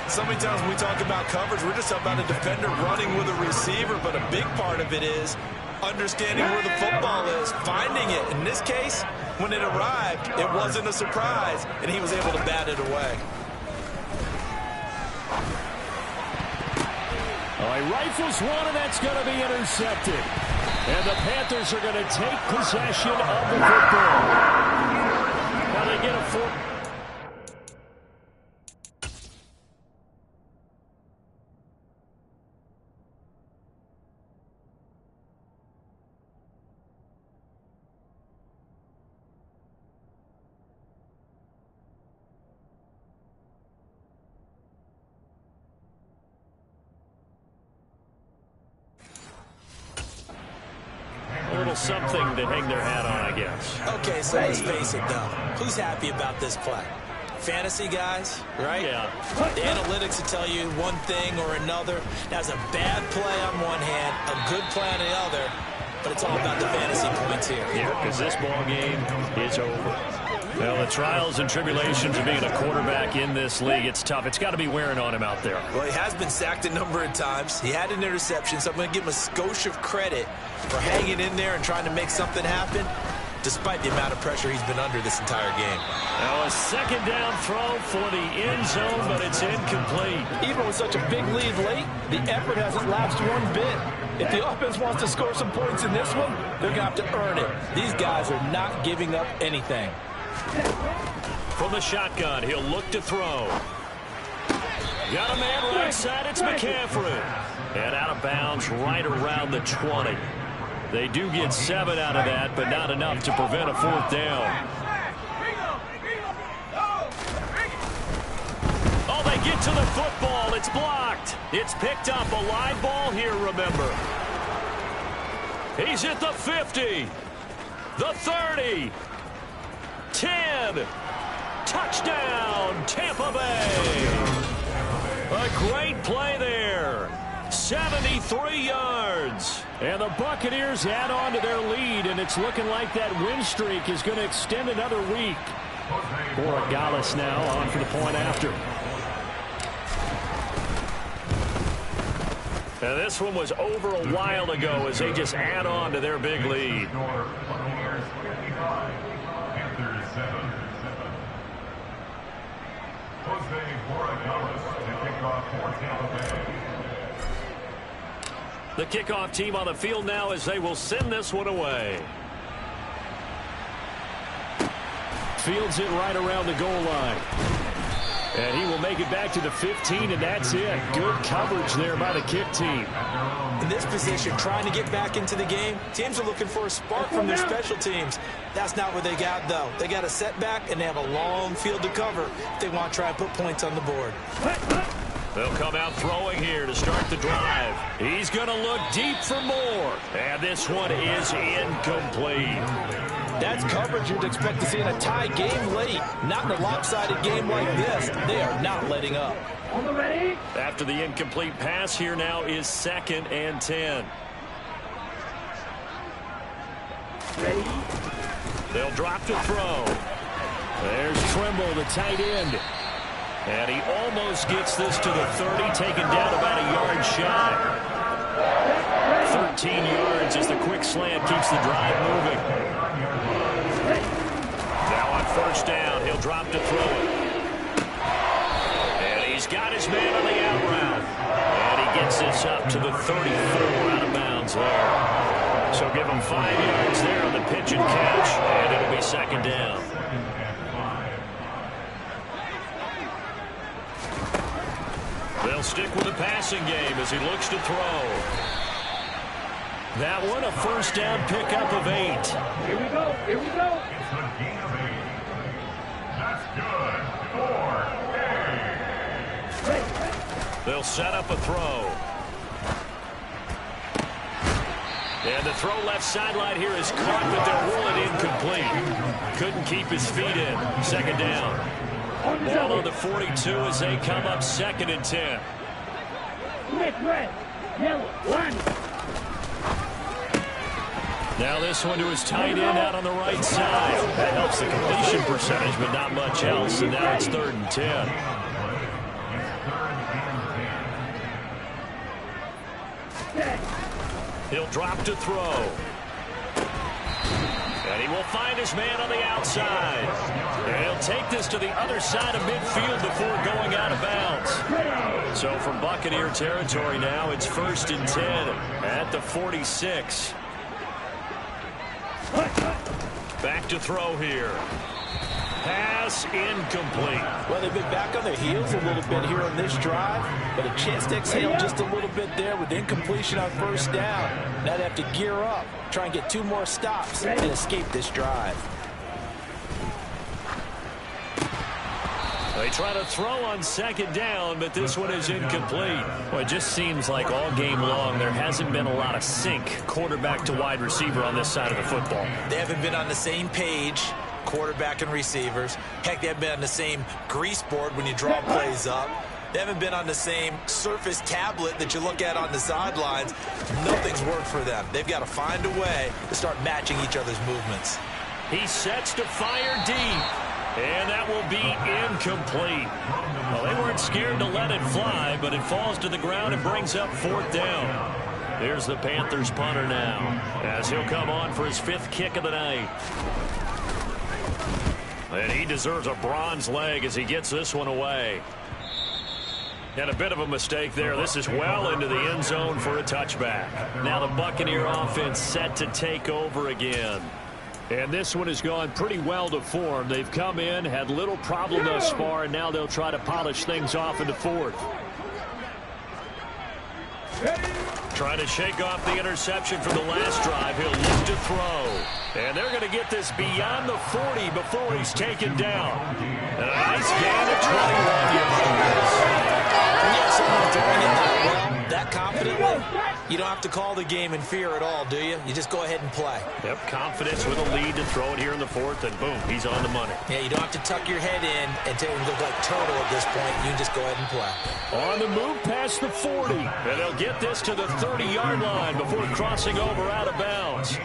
So many times when we talk about coverage, we're just about a defender running with a receiver, but a big part of it is understanding where the football is, finding it. In this case, when it arrived, it wasn't a surprise, and he was able to bat it away. He rifles one, and that's going to be intercepted. And the Panthers are going to take possession of the football. Now they get a four. Something to hang their hat on, I guess. Okay, so let's face it, though. Who's happy about this play? Fantasy guys, right? Yeah. The analytics will tell you one thing or another. That's a bad play on one hand, a good play on the other, but it's all about the fantasy points here. Yeah, because this ball game is over. Well, the trials and tribulations of being a quarterback in this league, it's tough. It's got to be wearing on him out there. Well, he has been sacked a number of times. He had an interception, so I'm going to give him a skosh of credit for hanging in there and trying to make something happen, despite the amount of pressure he's been under this entire game. Now a second down throw for the end zone, but it's incomplete. Even with such a big lead late, the effort hasn't lapsed one bit. If the offense wants to score some points in this one, they're going to have to earn it. These guys are not giving up anything. From the shotgun, he'll look to throw. Got a man right side, it's McCaffrey. And out of bounds right around the 20. They do get 7 out of that, but not enough to prevent a fourth down. Oh, they get to the football. It's blocked. It's picked up. A live ball here, remember. He's at the 50. The 30. 10. Touchdown, Tampa Bay. A great play there. 73 yards. And the Buccaneers add on to their lead, and it's looking like that win streak is going to extend another week. Borregales now on for the point after. Now this one was over a while ago as they just add on to their big lead. The kickoff team on the field now as they will send this one away. Fields it right around the goal line. And he will make it back to the 15, and that's it. Good coverage there by the kick team. In this position, trying to get back into the game, teams are looking for a spark from their special teams. That's not what they got, though. They got a setback, and they have a long field to cover if they want to try and put points on the board. They'll come out throwing here to start the drive. He's going to look deep for more. And this one is incomplete. That's coverage you'd expect to see in a tie game late. Not in a lopsided game like this. They are not letting up. After the incomplete pass, here now is 2nd and 10. Ready? They'll drop to throw. There's Trimble, the tight end. And he almost gets this to the 30, taken down about a yard shy. 13 yards as the quick slant keeps the drive moving. Now on first down, he'll drop to throw it. And he's got his man on the out route. And he gets this up to the 34 out of bounds there. So give him 5 yards there on the pitch and catch, and it'll be 2nd down. They'll stick with the passing game as he looks to throw. That one, a first down pickup of 8. Here we go. Here we go. It's a gain of 8. That's good. 4. They'll set up a throw. And the throw left sideline here is caught, but they'll rule it incomplete. Couldn't keep his feet in. 2nd down. Ball on the 42 as they come up 2nd and 10. Smith, red. Yellow. 1. Now this one to his tight end out on the right side. That helps the completion percentage, but not much else. And now it's 3rd and 10. He'll drop to throw. And he will find his man on the outside. And he'll take this to the other side of midfield before going out of bounds. So from Buccaneer territory now, it's 1st and 10 at the 46. Back to throw here. Pass incomplete. Well, they've been back on their heels a little bit here on this drive, but a chance to exhale just a little bit there with incompletion on 1st down. Now they have to gear up, try and get 2 more stops and escape this drive. They try to throw on 2nd down, but this one is incomplete. Well, it just seems like all game long there hasn't been a lot of sync quarterback to wide receiver on this side of the football. They haven't been on the same page, quarterback and receivers. Heck, they haven't been on the same grease board when you draw plays up. They haven't been on the same Surface tablet that you look at on the sidelines. Nothing's worked for them. They've got to find a way to start matching each other's movements. He sets to fire deep. And that will be incomplete. Well, they weren't scared to let it fly, but it falls to the ground and brings up 4th down. Here's the Panthers punter now, as he'll come on for his 5th kick of the night. And he deserves a bronze leg as he gets this one away. And a bit of a mistake there. This is well into the end zone for a touchback. Now the Buccaneer offense set to take over again. And this one has gone pretty well to form. They've come in, had little problem thus far, and now they'll try to polish things off in the 4th. Trying to shake off the interception from the last drive. He'll look to throw. And they're going to get this beyond the 40 before he's taken down. And a nice gain of 21 yards. When you have someone throwing it that well, that confidently, you don't have to call the game in fear at all, do you? You just go ahead and play. Yep, confidence with a lead to throw it here in the 4th, and boom, he's on the money. Yeah, you don't have to tuck your head in and look like turtle at this point. You can just go ahead and play. On the move past the 40, and they'll get this to the 30-yard line before crossing over out of bounds.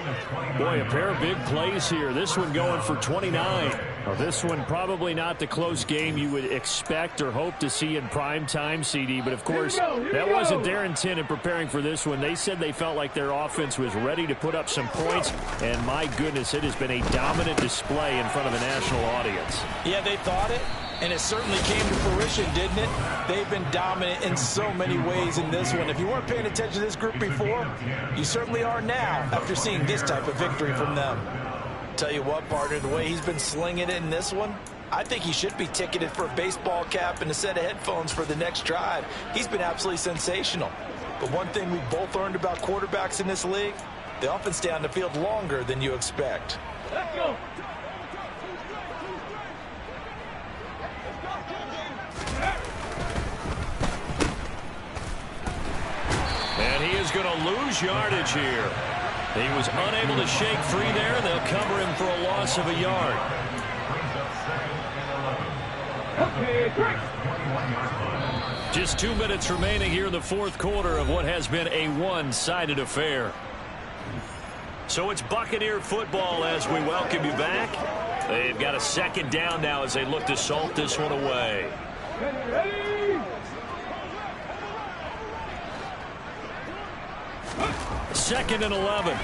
Boy, a pair of big plays here. This one going for 29. Well, this one probably not the close game you would expect or hope to see in prime time, CD, but of course that wasn't their intent in preparing for this one. They said they felt like their offense was ready to put up some points, and my goodness, it has been a dominant display in front of a national audience. Yeah, they thought it, and it certainly came to fruition, didn't it? They've been dominant in so many ways in this one. If you weren't paying attention to this group before, you certainly are now after seeing this type of victory from them. Tell you what, partner, the way he's been slinging it in this one, I think he should be ticketed for a baseball cap and a set of headphones for the next drive. He's been absolutely sensational. But one thing we've both learned about quarterbacks in this league, they often stay on the field longer than you expect. Let's go. And he is going to lose yardage here. He was unable to shake free there, and they'll cover him for a loss of a yard. Okay, great. Just 2 minutes remaining here in the 4th quarter of what has been a one-sided affair. So it's Buccaneer football as we welcome you back. They've got a 2nd down now as they look to salt this one away. Ready? 2nd and 11.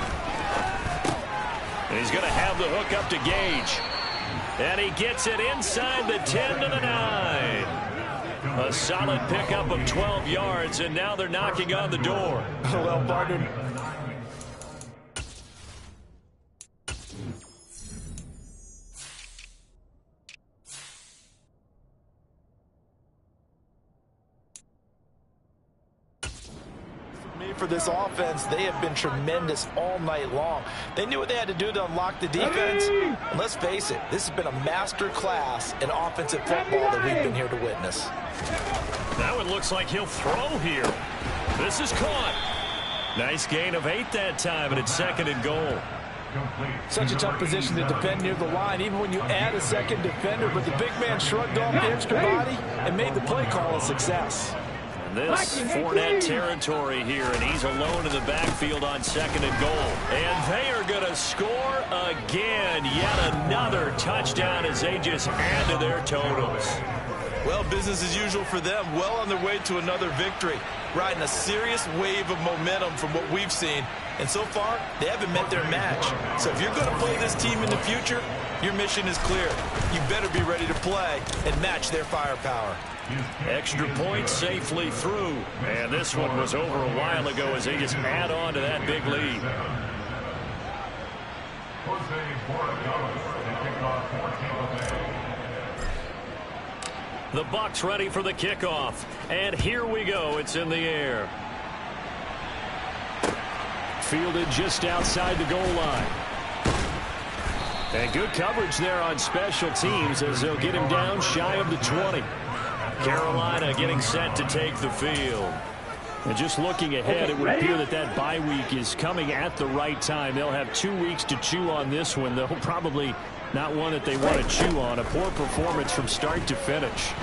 And he's going to have the hook up to Gage. And he gets it inside the 10 to the 9. A solid pickup of 12 yards, and now they're knocking on the door. Well, partner, for this offense, they have been tremendous all night long. They knew what they had to do to unlock the defense. And let's face it, this has been a master class in offensive football that we've been here to witness. That one looks like he'll throw here. This is caught. Nice gain of 8 that time, and it's 2nd and goal. Such a tough position to defend near the line, even when you add a second defender, but the big man shrugged off the extra body and made the play call a success. This Fournette territory here, and he's alone in the backfield on 2nd and goal. And they are going to score again. Yet another touchdown as they just add to their totals. Well, business as usual for them. Well on their way to another victory. riding a serious wave of momentum from what we've seen. And so far, they haven't met their match. So if you're going to play this team in the future, your mission is clear. You better be ready to play and match their firepower. Extra point safely through. And this one was over a while ago as they just add on to that big lead. The Bucs ready for the kickoff. And here we go. It's in the air. Fielded just outside the goal line. And good coverage there on special teams as they'll get him down shy of the 20. Carolina getting set to take the field. And just looking ahead, it would appear that that bye week is coming at the right time. They'll have 2 weeks to chew on this one, though probably not one that they want to chew on. A poor performance from start to finish.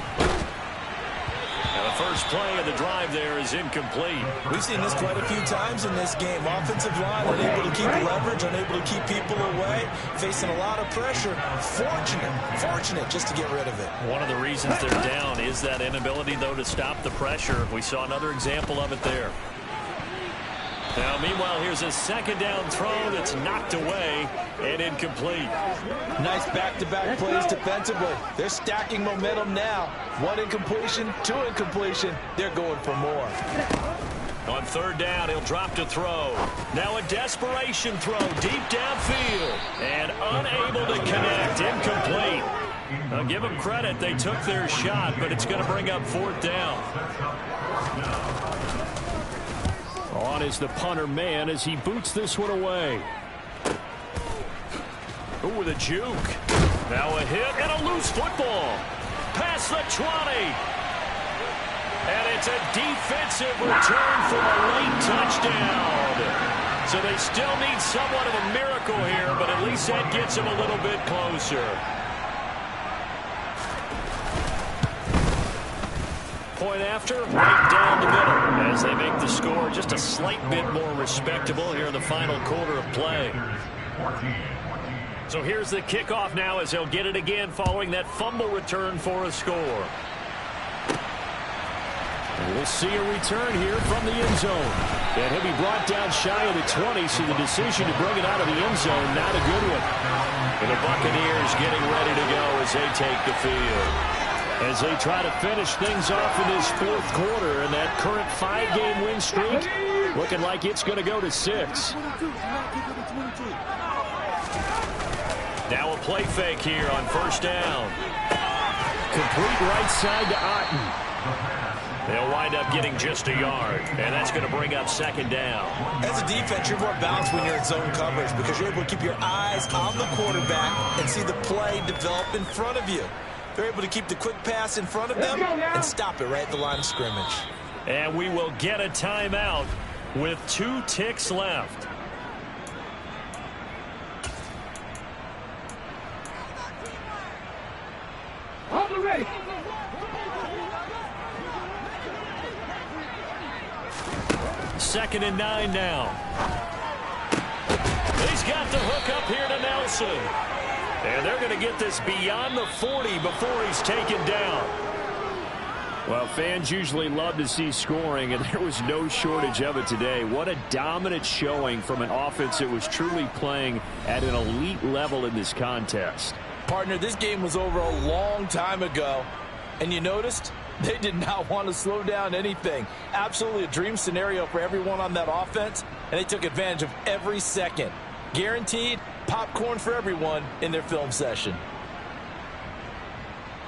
And the first play of the drive there is incomplete. We've seen this quite a few times in this game. Offensive line unable to keep leverage, unable to keep people away, facing a lot of pressure. Fortunate just to get rid of it. One of the reasons they're down is that inability, though, to stop the pressure. We saw another example of it there. Now, meanwhile, here's a second down throw that's knocked away and incomplete. Nice back-to-back plays defensively. They're stacking momentum now. 1 incompletion, 2 incompletion. They're going for more. On third down, he'll drop to throw. Now a desperation throw deep downfield. And unable to connect. Incomplete. I'll give them credit. They took their shot, but it's going to bring up fourth down. On is the punter man as he boots this one away. Ooh, with a juke. Now a hit and a loose football. Past the 20. And it's a defensive return for a late touchdown. So they still need somewhat of a miracle here, but at least that gets them a little bit closer. Point after, right down the middle as they make the score just a slight bit more respectable here in the final quarter of play. So here's the kickoff now as they'll get it again following that fumble return for a score. And we'll see a return here from the end zone. And he'll be brought down shy of the 20, so the decision to bring it out of the end zone, not a good one. And the Buccaneers getting ready to go as they take the field. As they try to finish things off in this fourth quarter, and that current 5-game win streak looking like it's going to go to 6. Now a play fake here on first down. Complete right side to Otten. They'll wind up getting just a yard, and that's going to bring up second down. As a defense, you're more balanced when you're in zone coverage because you're able to keep your eyes on the quarterback and see the play develop in front of you. They're able to keep the quick pass in front of them and stop it right at the line of scrimmage. And we will get a timeout with 2 ticks left. Second and 9 now. He's got the hook up here to Nelson. And they're going to get this beyond the 40 before he's taken down. Well, fans usually love to see scoring, and there was no shortage of it today. What a dominant showing from an offense that was truly playing at an elite level in this contest. Partner, this game was over a long time ago, and you noticed they did not want to slow down anything. Absolutely a dream scenario for everyone on that offense, and they took advantage of every second. Guaranteed popcorn for everyone in their film session.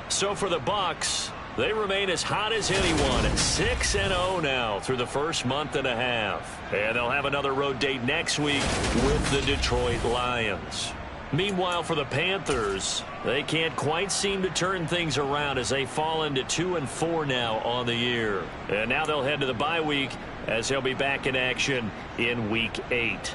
So for the Bucs, they remain as hot as anyone at 6-0 now through the first month and a half. And they'll have another road date next week with the Detroit Lions. Meanwhile, for the Panthers, they can't quite seem to turn things around as they fall into 2-4 now on the year. And now they'll head to the bye week as they'll be back in action in Week 8.